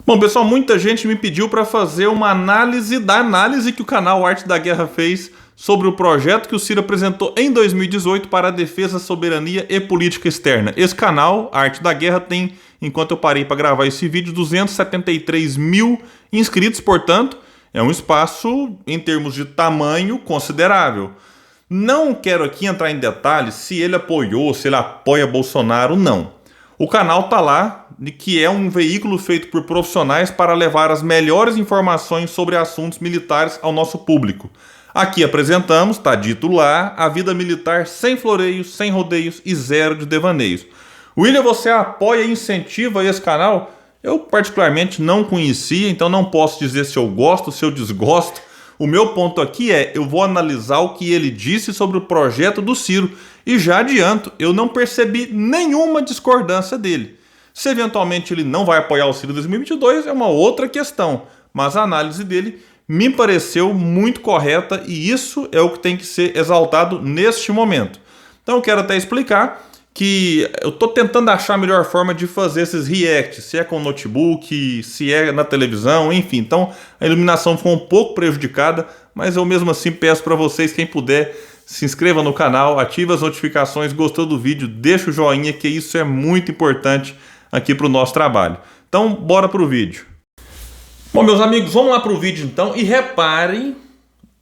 Bom, pessoal, muita gente me pediu para fazer uma análise da análise que o canal Arte da Guerra fez sobre o projeto que o Ciro apresentou em 2018 para a defesa, soberania e política externa. Esse canal, Arte da Guerra, tem, enquanto eu parei para gravar esse vídeo, 273 mil inscritos, portanto, é um espaço, em termos de tamanho, considerável. Não quero aqui entrar em detalhes se ele apoiou, se ele apoia Bolsonaro, não. O canal tá lá, que é um veículo feito por profissionais para levar as melhores informações sobre assuntos militares ao nosso público. Aqui apresentamos, está dito lá, a vida militar sem floreios, sem rodeios e zero de devaneios. William, você apoia e incentiva esse canal? Eu particularmente não conhecia, então não posso dizer se eu gosto, se eu desgosto. O meu ponto aqui é, eu vou analisar o que ele disse sobre o projeto do Ciro e já adianto, eu não percebi nenhuma discordância dele. Se eventualmente ele não vai apoiar o Ciro em 2022 é uma outra questão, mas a análise dele me pareceu muito correta e isso é o que tem que ser exaltado neste momento. Então eu quero até explicar que eu estou tentando achar a melhor forma de fazer esses reacts, se é com notebook, se é na televisão, enfim. Então a iluminação ficou um pouco prejudicada, mas eu mesmo assim peço para vocês, quem puder, se inscreva no canal, ative as notificações, gostou do vídeo, deixa o joinha, que isso é muito importante aqui para o nosso trabalho. Então bora para o vídeo. Bom, meus amigos, vamos lá para o vídeo então e reparem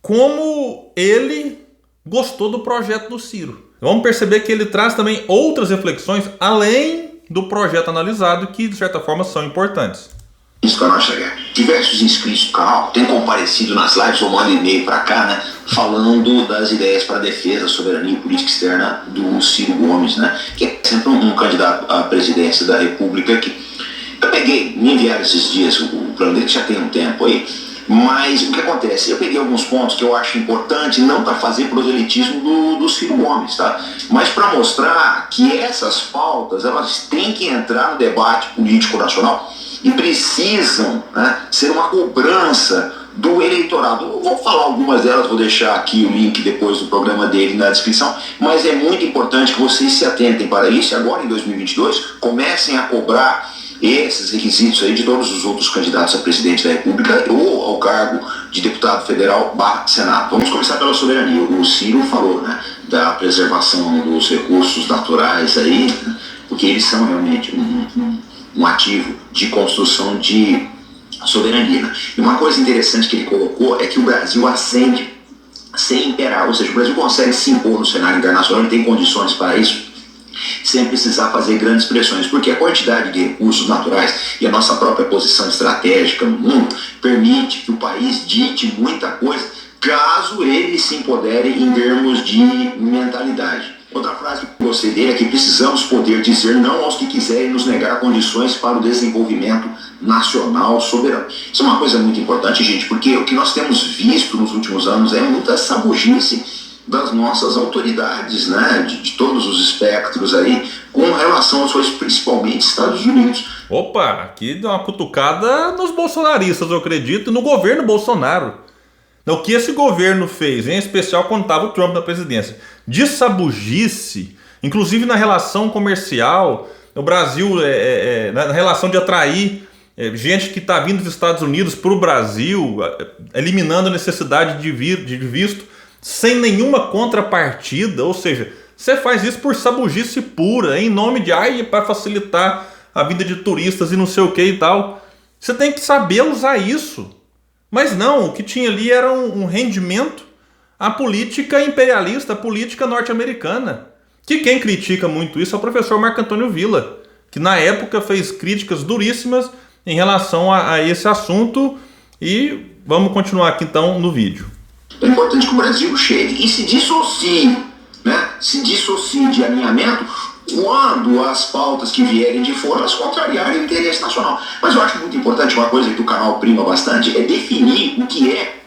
como ele gostou do projeto do Ciro. Vamos perceber que ele traz também outras reflexões além do projeto analisado que, de certa forma, são importantes. Diversos inscritos do canal têm comparecido nas lives ou mandam e-mail para cá, né, falando das ideias para a defesa, soberania e política externa do Ciro Gomes, né, que é sempre um candidato à presidência da República aqui. Eu me enviaram esses dias o plano dele, que já tem um tempo aí. Mas o que acontece? Eu peguei alguns pontos que eu acho importante, não para fazer proselitismo do Ciro Gomes, tá? Mas para mostrar que essas pautas elas têm que entrar no debate político nacional e precisam, né, ser uma cobrança do eleitorado. Eu vou falar algumas delas, vou deixar aqui o link depois do programa dele na descrição, mas é muito importante que vocês se atentem para isso e agora em 2022 comecem a cobrar esses requisitos aí de todos os outros candidatos a presidente da República ou ao cargo de deputado federal / Senado. Vamos começar pela soberania. O Ciro falou, né, da preservação dos recursos naturais aí, né, porque eles são realmente um ativo de construção de soberania. Né? E uma coisa interessante que ele colocou é que o Brasil ascende sem imperar, ou seja, o Brasil consegue se impor no cenário internacional, ele tem condições para isso, sem precisar fazer grandes pressões, porque a quantidade de recursos naturais e a nossa própria posição estratégica no mundo permite que o país dite muita coisa, caso ele se empodere em termos de mentalidade. Outra frase que eu gostei dele é que precisamos poder dizer não aos que quiserem nos negar condições para o desenvolvimento nacional soberano. Isso é uma coisa muito importante, gente, porque o que nós temos visto nos últimos anos é muita sabugice das nossas autoridades, né, de todos os espectros aí, com relação aos principalmente Estados Unidos. Opa, aqui deu uma cutucada nos bolsonaristas, eu acredito, no governo Bolsonaro. O que esse governo fez, em especial quando estava o Trump na presidência, de sabugice, inclusive na relação comercial, no Brasil, na relação de atrair gente que está vindo dos Estados Unidos para o Brasil, eliminando a necessidade de visto, sem nenhuma contrapartida, ou seja, você faz isso por sabugice pura, em nome de, para facilitar a vida de turistas e não sei o que e tal. Você tem que saber usar isso. Mas não, o que tinha ali era um rendimento à política imperialista, à política norte-americana. Que quem critica muito isso é o professor Marco Antônio Villa, que na época fez críticas duríssimas em relação a esse assunto. E vamos continuar aqui então no vídeo. É importante que o Brasil chegue e se dissocie, né? Se dissocie de alinhamento quando as pautas que vierem de fora elas contrariarem o interesse nacional. Mas eu acho muito importante, uma coisa que o canal prima bastante, é definir o que é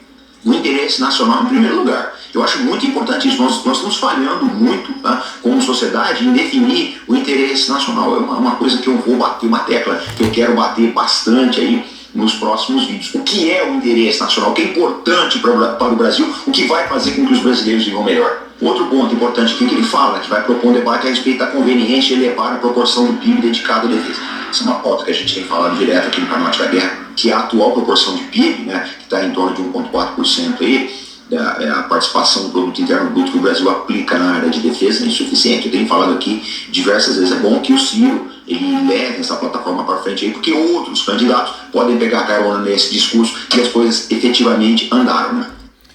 o interesse nacional em primeiro lugar. Eu acho muito importante isso. Nós estamos falhando muito, tá, como sociedade em definir o interesse nacional. É uma coisa que eu vou bater, uma tecla que eu quero bater bastante aí nos próximos vídeos. O que é o interesse nacional, o que é importante para o Brasil, o que vai fazer com que os brasileiros vivam melhor. Outro ponto importante aqui que ele fala, que vai propor um debate a respeito da conveniência de elevar a proporção do PIB dedicado à defesa. Essa é uma pauta que a gente tem falado direto aqui no canal Arte da Guerra, que a atual proporção de PIB, né, que está em torno de 1,4% aí, a participação do produto interno bruto que o Brasil aplica na área de defesa é insuficiente. Eu tenho falado aqui diversas vezes, é bom que o Ciro ele leve essa plataforma para frente aí, porque outros candidatos podem pegar carona nesse discurso e as coisas efetivamente andaram, né?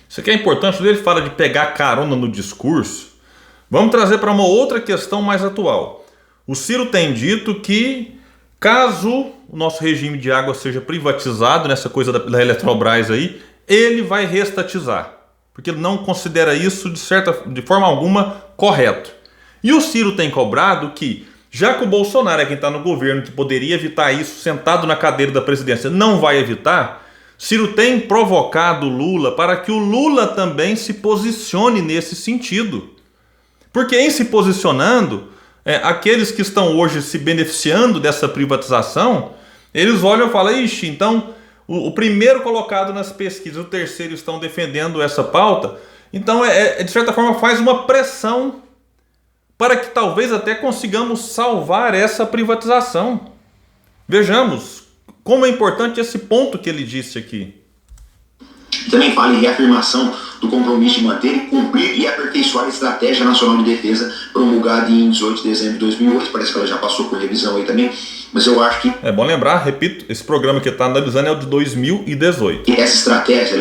Isso aqui é importante, quando ele fala de pegar carona no discurso. Vamos trazer para uma outra questão mais atual. O Ciro tem dito que caso o nosso regime de água seja privatizado, nessa coisa da Eletrobras aí, ele vai reestatizar, porque ele não considera isso de forma alguma correto. E o Ciro tem cobrado que, já que o Bolsonaro é quem está no governo, que poderia evitar isso sentado na cadeira da presidência, não vai evitar, Ciro tem provocado Lula para que o Lula também se posicione nesse sentido. Porque em se posicionando, aqueles que estão hoje se beneficiando dessa privatização, eles olham e falam, ixi, então o primeiro colocado nas pesquisas, o terceiro estão defendendo essa pauta, então de certa forma faz uma pressão para que talvez até consigamos salvar essa privatização. Vejamos como é importante esse ponto que ele disse aqui. Também fala em reafirmação do compromisso de manter e cumprir e aperfeiçoar a Estratégia Nacional de Defesa promulgada em 18 de dezembro de 2008. Parece que ela já passou por revisão aí também, mas eu acho que... É bom lembrar, repito, esse programa que está analisando é o de 2018. Essa estratégia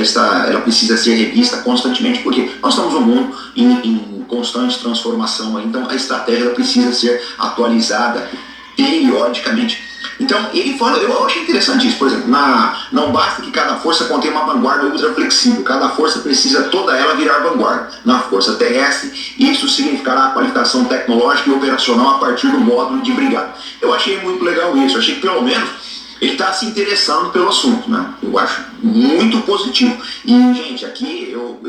ela precisa ser revista constantemente, porque nós estamos num mundo em constante transformação aí, então a estratégia ela precisa ser atualizada periodicamente. Então, ele fala, eu achei interessante isso, por exemplo, não basta que cada força contenha uma vanguarda ultra flexível, cada força precisa toda ela virar vanguarda. Na força terrestre, isso significará a qualificação tecnológica e operacional a partir do módulo de brigada. Eu achei muito legal isso, eu achei que pelo menos ele está se interessando pelo assunto, né? Eu acho muito positivo. E, gente, aqui eu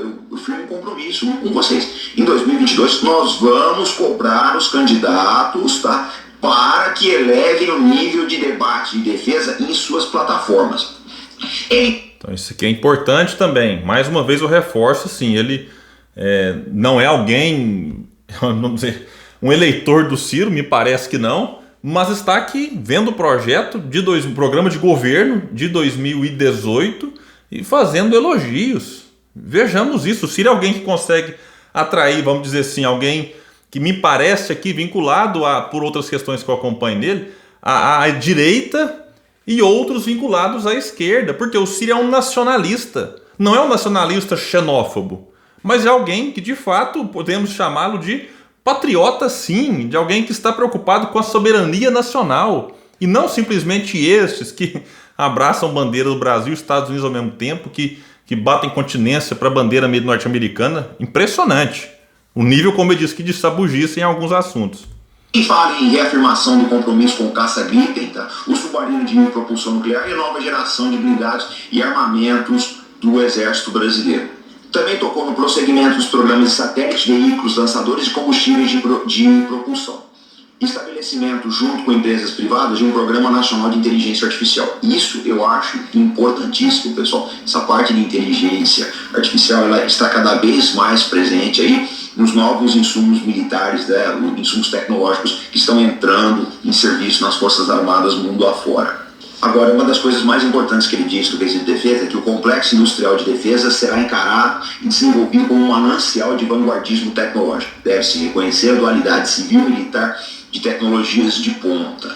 firmo um compromisso com vocês. Em 2022, nós vamos cobrar os candidatos, tá? Para que elevem o nível de debate de defesa em suas plataformas. Então isso aqui é importante também. Mais uma vez eu reforço, sim, ele não é alguém, vamos dizer, um eleitor do Ciro, me parece que não, mas está aqui vendo o projeto programa de governo de 2018 e fazendo elogios. Vejamos isso. O Ciro é alguém que consegue atrair, vamos dizer assim, alguém que me parece aqui vinculado por outras questões que eu acompanho nele, à direita e outros vinculados à esquerda, porque o Ciro é um nacionalista, não é um nacionalista xenófobo, mas é alguém que de fato podemos chamá-lo de patriota sim, de alguém que está preocupado com a soberania nacional, e não simplesmente estes que abraçam bandeira do Brasil e Estados Unidos ao mesmo tempo, que batem continência para a bandeira norte-americana. Impressionante. O nível, como eu disse, que de sabugice em alguns assuntos. E fala em reafirmação do compromisso com o caça-Gripen, tá? O submarino de propulsão nuclear e a nova geração de blindados e armamentos do Exército Brasileiro. Também tocou no prosseguimento dos programas de satélites, veículos, lançadores e combustíveis de propulsão. Estabelecimento, junto com empresas privadas, de um programa nacional de inteligência artificial. Isso eu acho importantíssimo, pessoal. Essa parte de inteligência artificial ela está cada vez mais presente aí nos novos insumos militares, né, insumos tecnológicos que estão entrando em serviço nas Forças Armadas mundo afora. Agora, uma das coisas mais importantes que ele disse do quesito de defesa é que o complexo industrial de defesa será encarado e desenvolvido como um manancial de vanguardismo tecnológico. Deve-se reconhecer a dualidade civil-militar de tecnologias de ponta.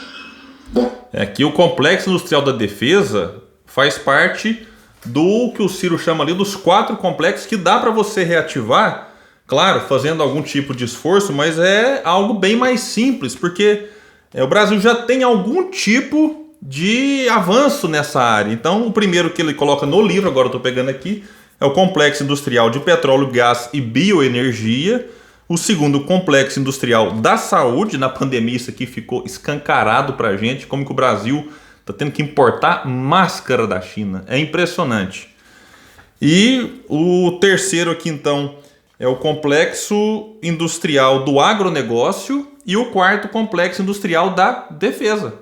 Bom, aqui o complexo industrial da defesa faz parte do que o Ciro chama ali dos 4 complexos que dá para você reativar, claro, fazendo algum tipo de esforço, mas é algo bem mais simples, porque o Brasil já tem algum tipo de avanço nessa área. Então, o primeiro que ele coloca no livro, agora eu estou pegando aqui, é o Complexo Industrial de Petróleo, Gás e Bioenergia. O segundo, o Complexo Industrial da Saúde. Na pandemia isso aqui ficou escancarado para a gente, como que o Brasil está tendo que importar máscara da China. É impressionante. E o terceiro aqui, então, é o Complexo Industrial do Agronegócio e o quarto, Complexo Industrial da Defesa.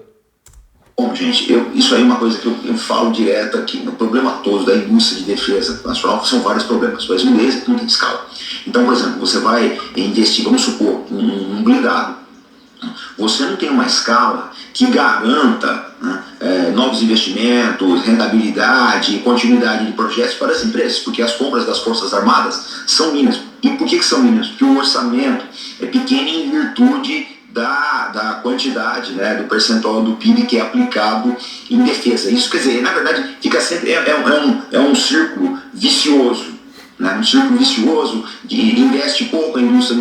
Bom, gente, isso aí é uma coisa que eu falo direto aqui. O problema todo da indústria de defesa nacional são vários problemas. Mas um deles é que não tem escala. Então, por exemplo, você vai investir, vamos supor, um blindado. Você não tem uma escala que garanta, né, novos investimentos, rentabilidade, continuidade de projetos para as empresas, porque as compras das Forças Armadas são mínimas. E por que são mínimas? Porque o orçamento é pequeno em virtude da quantidade, né, do percentual do PIB que é aplicado em defesa. Isso, quer dizer, na verdade, fica sempre, é um círculo vicioso. Né, um círculo vicioso, investe pouco, a indústria,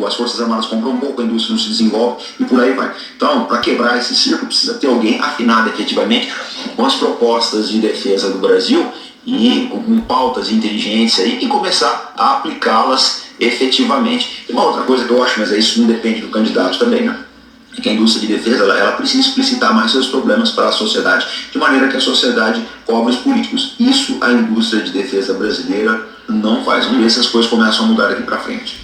as Forças Armadas compram pouco, a indústria não se desenvolve e por aí vai. Então, para quebrar esse círculo, precisa ter alguém afinado efetivamente com as propostas de defesa do Brasil e com pautas inteligentes aí, e começar a aplicá-las efetivamente. E uma outra coisa que eu acho, mas isso não depende do candidato também, né? É que a indústria de defesa ela precisa explicitar mais seus problemas para a sociedade, de maneira que a sociedade cobre os políticos. Isso a indústria de defesa brasileira não faz. Vamos ver se as coisas começam a mudar aqui para frente.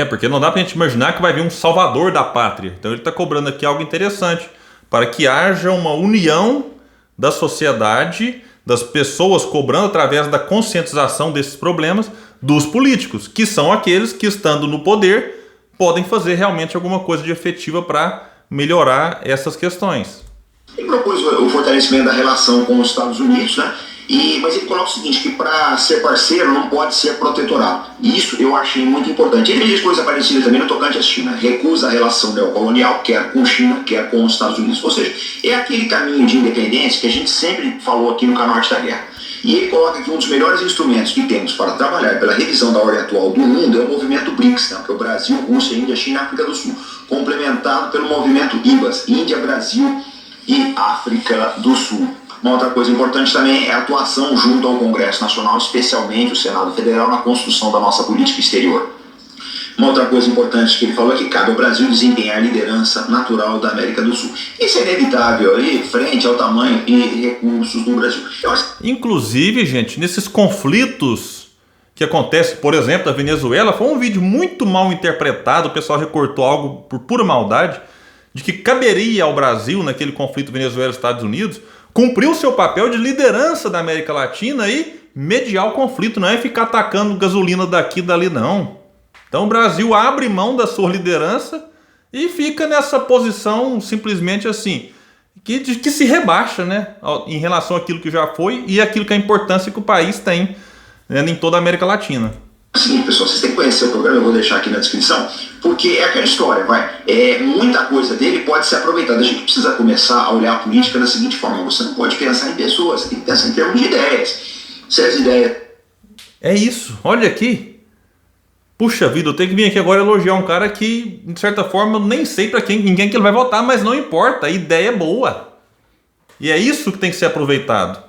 Porque não dá pra gente imaginar que vai vir um salvador da pátria. Então ele está cobrando aqui algo interessante, para que haja uma união da sociedade, das pessoas cobrando através da conscientização desses problemas dos políticos, que são aqueles que, estando no poder, podem fazer realmente alguma coisa de efetiva para melhorar essas questões. Ele propôs o fortalecimento da relação com os Estados Unidos, né? Mas ele coloca o seguinte, que para ser parceiro não pode ser protetorado. E isso eu achei muito importante. Ele diz coisa parecida também no tocante à China. Recusa a relação neocolonial, quer com China, quer com os Estados Unidos. Ou seja, é aquele caminho de independência que a gente sempre falou aqui no canal Arte da Guerra. E ele coloca que um dos melhores instrumentos que temos para trabalhar pela revisão da ordem atual do mundo é o movimento BRICS, né? Que é o Brasil, Rússia, Índia, China e África do Sul, complementado pelo movimento IBAS, Índia, Brasil e África do Sul. Uma outra coisa importante também é a atuação junto ao Congresso Nacional, especialmente o Senado Federal, na construção da nossa política exterior. Uma outra coisa importante que ele falou é que cabe ao Brasil desempenhar a liderança natural da América do Sul. Isso é inevitável aí, frente ao tamanho e recursos do Brasil. Inclusive, gente, nesses conflitos que acontecem, por exemplo, da Venezuela, foi um vídeo muito mal interpretado, o pessoal recortou algo por pura maldade, de que caberia ao Brasil, naquele conflito Venezuela-Estados Unidos, cumprir o seu papel de liderança da América Latina e mediar o conflito, não é ficar atacando gasolina daqui e dali, não. Então o Brasil abre mão da sua liderança e fica nessa posição simplesmente assim, que se rebaixa, né, em relação àquilo que já foi e aquilo que a importância que o país tem, né, em toda a América Latina. Sim, pessoal, vocês têm que conhecer o programa, eu vou deixar aqui na descrição, porque é aquela história, muita coisa dele pode ser aproveitada. A gente precisa começar a olhar a política da seguinte forma: você não pode pensar em pessoas, você tem que pensar em termos de ideias. Se as ideias... É isso, olha aqui. Puxa vida, eu tenho que vir aqui agora elogiar um cara que, de certa forma, eu nem sei para ninguém que ele vai votar, mas não importa, a ideia é boa. E é isso que tem que ser aproveitado.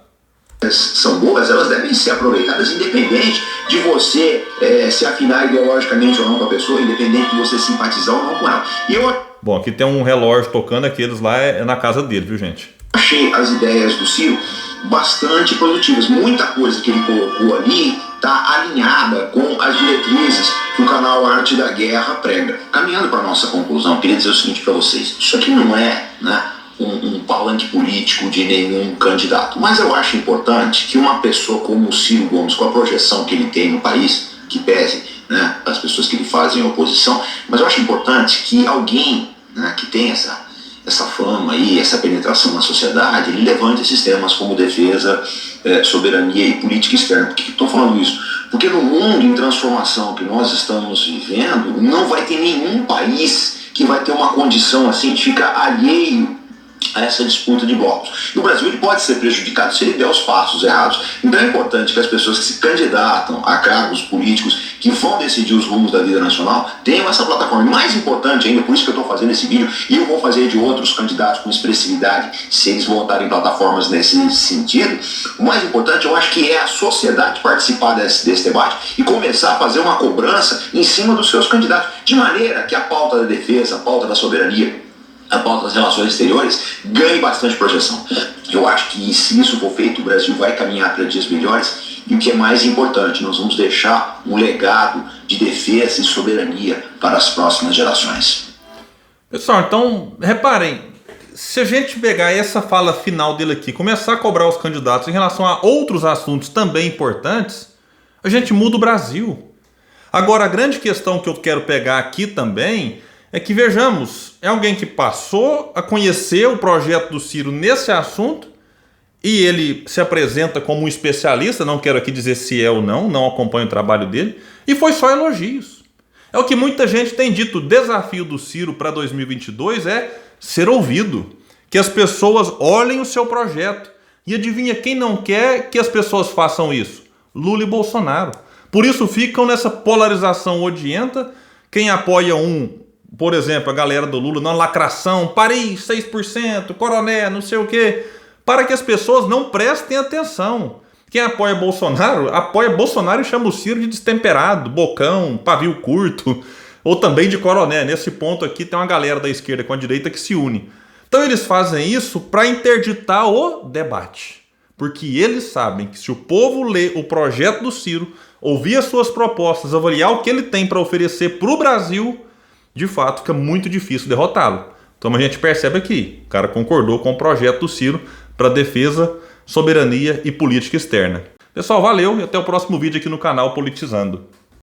São boas, elas devem ser aproveitadas independente de você se afinar ideologicamente ou não com a pessoa, independente de você simpatizar ou não com ela. Bom, aqui tem um relógio tocando, aqueles lá é na casa dele, viu, gente? Achei as ideias do Ciro bastante produtivas. Muita coisa que ele colocou ali está alinhada com as diretrizes que o canal Arte da Guerra prega. Caminhando para a nossa conclusão, eu queria dizer o seguinte para vocês: isso aqui não é, um palanque político de nenhum candidato, mas eu acho importante que uma pessoa como o Ciro Gomes, com a projeção que ele tem no país, que pese, as pessoas que lhe fazem oposição, mas eu acho importante que alguém, que tem essa fama aí, essa penetração na sociedade, ele levante esses temas como defesa, soberania e política externa. Por que estou falando isso? Porque no mundo em transformação que nós estamos vivendo, não vai ter nenhum país que vai ter uma condição assim de ficar alheio a essa disputa de blocos. E o Brasil ele pode ser prejudicado se ele der os passos errados. Então é importante que as pessoas que se candidatam a cargos políticos que vão decidir os rumos da vida nacional tenham essa plataforma. E mais importante ainda, por isso que eu estou fazendo esse vídeo, e eu vou fazer de outros candidatos com expressividade, se eles montarem plataformas nesse sentido, o mais importante eu acho que é a sociedade participar desse debate e começar a fazer uma cobrança em cima dos seus candidatos, de maneira que a pauta da defesa, a pauta da soberania, a pauta das relações exteriores ganhe bastante projeção. Eu acho que se isso for feito, o Brasil vai caminhar para dias melhores e o que é mais importante, nós vamos deixar um legado de defesa e soberania para as próximas gerações. Pessoal, então, reparem, se a gente pegar essa fala final dele aqui, começar a cobrar os candidatos em relação a outros assuntos também importantes, a gente muda o Brasil. Agora, a grande questão que eu quero pegar aqui também é que, vejamos, é alguém que passou a conhecer o projeto do Ciro nesse assunto e ele se apresenta como um especialista, não quero aqui dizer se é ou não acompanho o trabalho dele, e foi só elogios. É o que muita gente tem dito, o desafio do Ciro para 2022 é ser ouvido, que as pessoas olhem o seu projeto. E adivinha quem não quer que as pessoas façam isso? Lula e Bolsonaro. Por isso ficam nessa polarização odienta. Quem apoia por exemplo, a galera do Lula, na lacração, Paris, 6%, Coroné, não sei o quê, para que as pessoas não prestem atenção. Quem apoia Bolsonaro e chama o Ciro de destemperado, bocão, pavio curto, ou também de Coroné. Nesse ponto aqui tem uma galera da esquerda com a direita que se une. Então eles fazem isso para interditar o debate. Porque eles sabem que se o povo ler o projeto do Ciro, ouvir as suas propostas, avaliar o que ele tem para oferecer para o Brasil, de fato fica muito difícil derrotá-lo. Então a gente percebe aqui, o cara concordou com o projeto do Ciro para defesa, soberania e política externa. Pessoal, valeu e até o próximo vídeo aqui no canal Politizando.